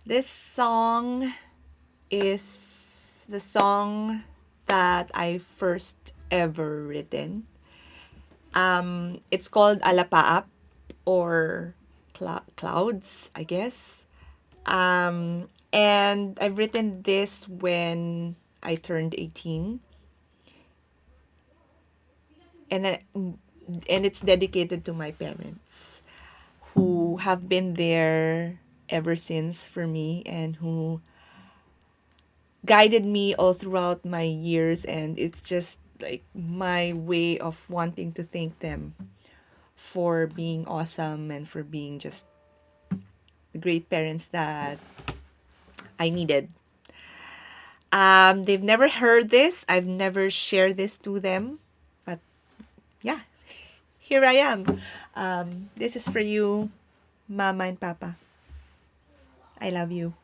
This song is the song that I first ever written. It's called Alapaap or Clouds, I guess. And I've written this when I turned 18, and I, and it's dedicated to my parents who have been there ever since for me and who guided me all throughout my years, and it's just like my way of wanting to thank them for being awesome and for being just the great parents that I needed. They've never heard this. I've never shared this to them, but yeah, here I am. This is for you, Mama and Papa. I love you.